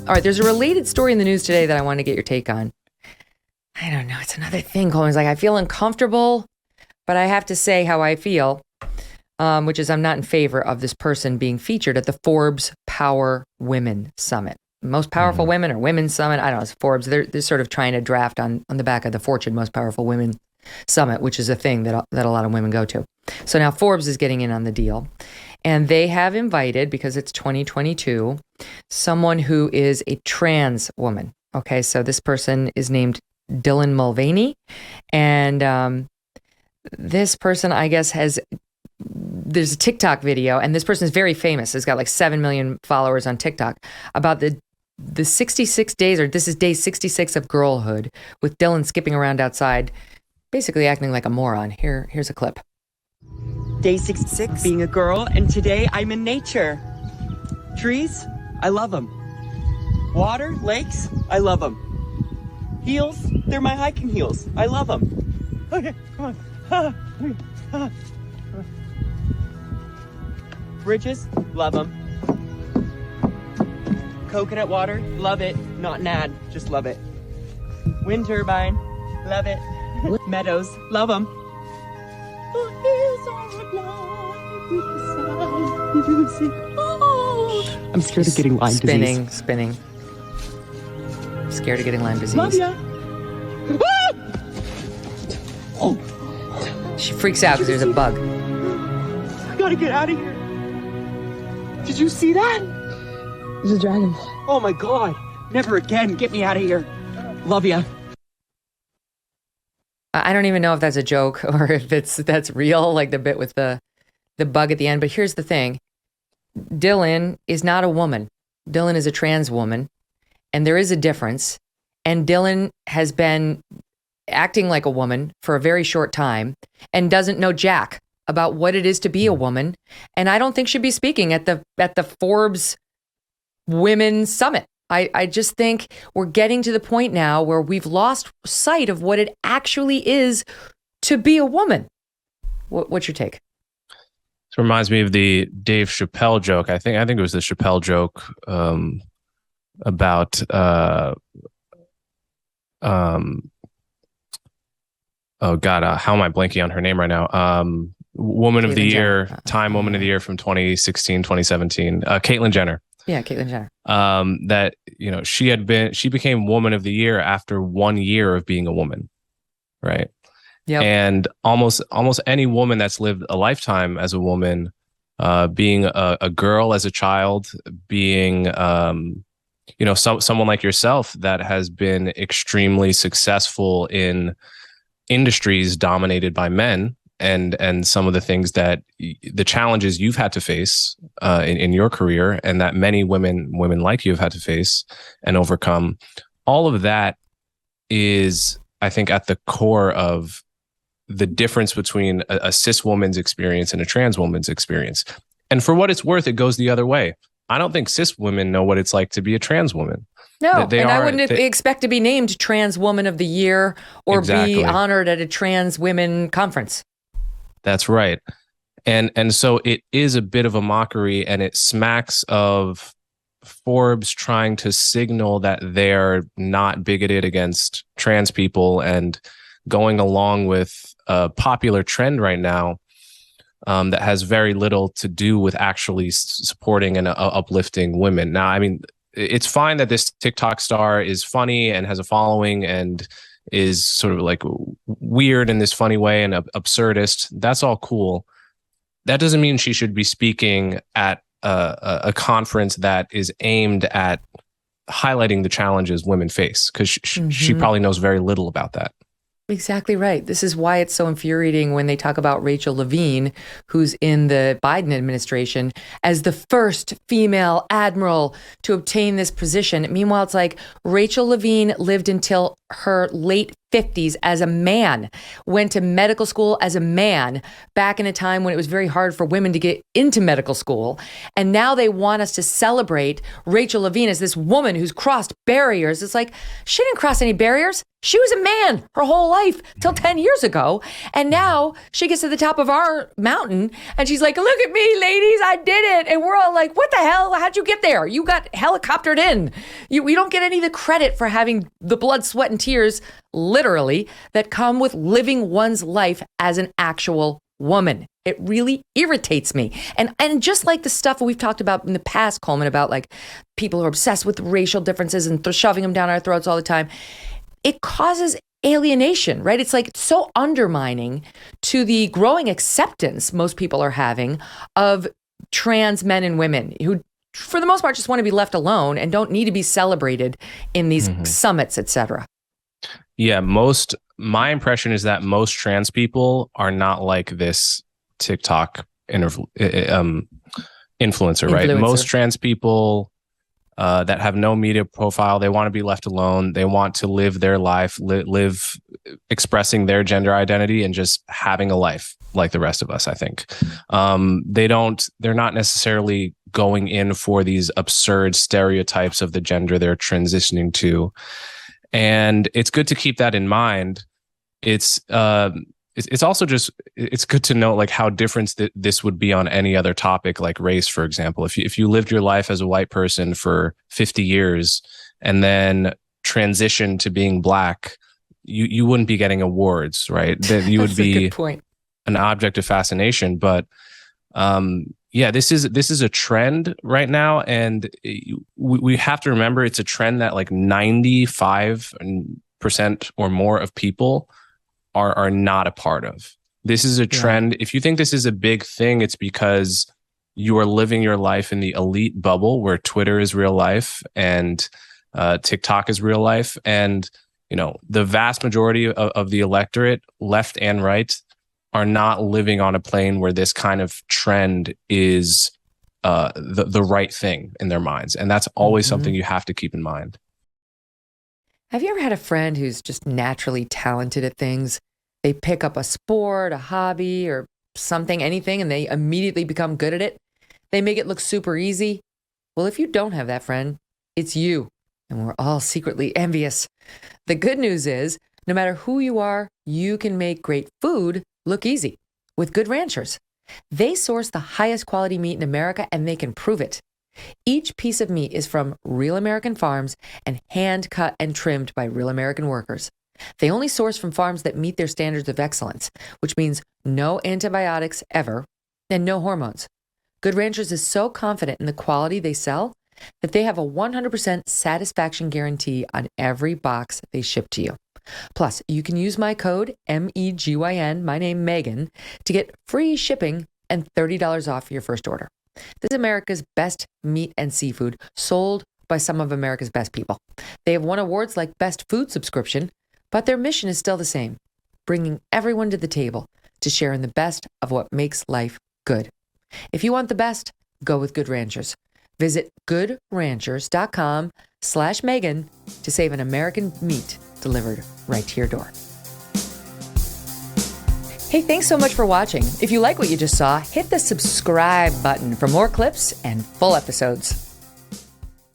All right, there's a related story in the news today that I want to get your take on. I don't know. It's another thing. Coleman's like, I feel uncomfortable, but I have to say how I feel, which is I'm not in favor of this person being featured at the Forbes Power Women Summit. Most powerful women or women's summit. I don't know. It's Forbes. They're sort of trying to draft on the back of the Fortune Most Powerful Women Summit, which is a thing that a lot of women go to. So now Forbes is getting in on the deal. And they have invited, because it's 2022, someone who is a trans woman. Okay, so this person is named Dylan Mulvaney. And this person, I guess, there's a TikTok video, and this person is very famous. Has got like 7 million followers on TikTok about the 66 days, or this is day 66 of girlhood, with Dylan skipping around outside, basically acting like a moron. Here's a clip. Day 66, being a girl, and today I'm in nature. Trees, I love them. Water, lakes, I love them. Heels, they're my hiking heels. I love them. Okay, come on. Bridges, love them. Coconut water, love it. Not nad, just love it. Wind turbine, love it. Meadows, love them. I'm scared of getting Lyme disease. Spinning. Scared of getting Lyme disease. Love ya. She freaks out because there's a bug. I gotta get out of here. Did you see that? There's a dragonfly. Oh my God. Never again. Get me out of here. Love ya. I don't even know if that's a joke or if that's real, like the bit with the bug at the end. But here's the thing. Dylan is not a woman. Dylan is a trans woman. And there is a difference. And Dylan has been acting like a woman for a very short time and doesn't know jack about what it is to be a woman. And I don't think should be speaking at the Forbes Women's Summit. I just think we're getting to the point now where we've lost sight of what it actually is to be a woman. What's your take? This reminds me of the Dave Chappelle joke. I think it was the Chappelle joke about oh God, how am I blanking on her name right now? Woman of the Year, Time Woman of the Year from 2016, 2017, Caitlyn Jenner. Yeah, Caitlyn Jenner. That, she became Woman of the Year after 1 year of being a woman, right? Yeah. And almost any woman that's lived a lifetime as a woman, being a girl as a child, being someone like yourself that has been extremely successful in industries dominated by men, and some of the things that the challenges you've had to face in your career, and that many women like you have had to face and overcome. All of that is, I think, at the core of the difference between a cis woman's experience and a trans woman's experience. And for what it's worth, it goes the other way. I don't think cis women know what it's like to be a trans woman. No, I wouldn't expect to be named Trans Woman of the Year or be honored at a trans women conference. That's right. And so it is a bit of a mockery, and it smacks of Forbes trying to signal that they're not bigoted against trans people and going along with a popular trend right now that has very little to do with actually supporting and uplifting women. Now, I mean, it's fine that this TikTok star is funny and has a following and is sort of like weird in this funny way and absurdist. That's all cool. That doesn't mean she should be speaking at a conference that is aimed at highlighting the challenges women face, because she probably knows very little about that. Exactly right. This is why it's so infuriating when they talk about Rachel Levine, who's in the Biden administration, as the first female admiral to obtain this position. Meanwhile, it's like Rachel Levine lived until her late 50s as a man, went to medical school as a man back in a time when it was very hard for women to get into medical school. And now they want us to celebrate Rachel Levine as this woman who's crossed barriers. It's like, she didn't cross any barriers. She was a man her whole life till 10 years ago. And now she gets to the top of our mountain and she's like, look at me, ladies, I did it. And we're all like, what the hell? How'd you get there? You got helicoptered in. We don't get any of the credit for having the blood, sweat, and tears, literally, that come with living one's life as an actual woman. It really irritates me. And just like the stuff we've talked about in the past, Coleman, about like people who are obsessed with racial differences and shoving them down our throats all the time, it causes alienation, right? It's like so undermining to the growing acceptance most people are having of trans men and women who, for the most part, just want to be left alone and don't need to be celebrated in these summits, etc. Yeah, my impression is that most trans people are not like this TikTok influencer, right? Most trans people that have no media profile, they want to be left alone. They want to live their life, live expressing their gender identity and just having a life like the rest of us, I think. They're not necessarily going in for these absurd stereotypes of the gender they're transitioning to. And it's good to keep that in mind. It's also just, it's good to know like how different this would be on any other topic, like race, for example. If you lived your life as a white person for 50 years and then transitioned to being Black, you wouldn't be getting awards, right? That you would be an object of fascination. But yeah, this is a trend right now, and we have to remember it's a trend that like 95% or more of people are not a part of. This is a trend. Yeah. If you think this is a big thing, it's because you are living your life in the elite bubble where Twitter is real life and TikTok is real life. And, you know, the vast majority of the electorate, left and right, are not living on a plane where this kind of trend is the right thing in their minds. And that's always something you have to keep in mind. Have you ever had a friend who's just naturally talented at things? They pick up a sport, a hobby, or something, anything, and they immediately become good at it. They make it look super easy. Well, if you don't have that friend, it's you. And we're all secretly envious. The good news is, no matter who you are, you can make great food look easy with Good Ranchers. They source the highest quality meat in America, and they can prove it. Each piece of meat is from real American farms and hand cut and trimmed by real American workers. They only source from farms that meet their standards of excellence, which means no antibiotics ever and no hormones. Good Ranchers is so confident in the quality they sell that they have a 100% satisfaction guarantee on every box they ship to you. Plus, you can use my code MEGYN, my name Megyn, to get free shipping and $30 off your first order. This is America's best meat and seafood, sold by some of America's best people. They have won awards like Best Food Subscription, but their mission is still the same, bringing everyone to the table to share in the best of what makes life good. If you want the best, go with Good Ranchers. Visit goodranchers.com/Megyn to save an American meat delivered right to your door. Hey, thanks so much for watching. If you like what you just saw, hit the subscribe button for more clips and full episodes.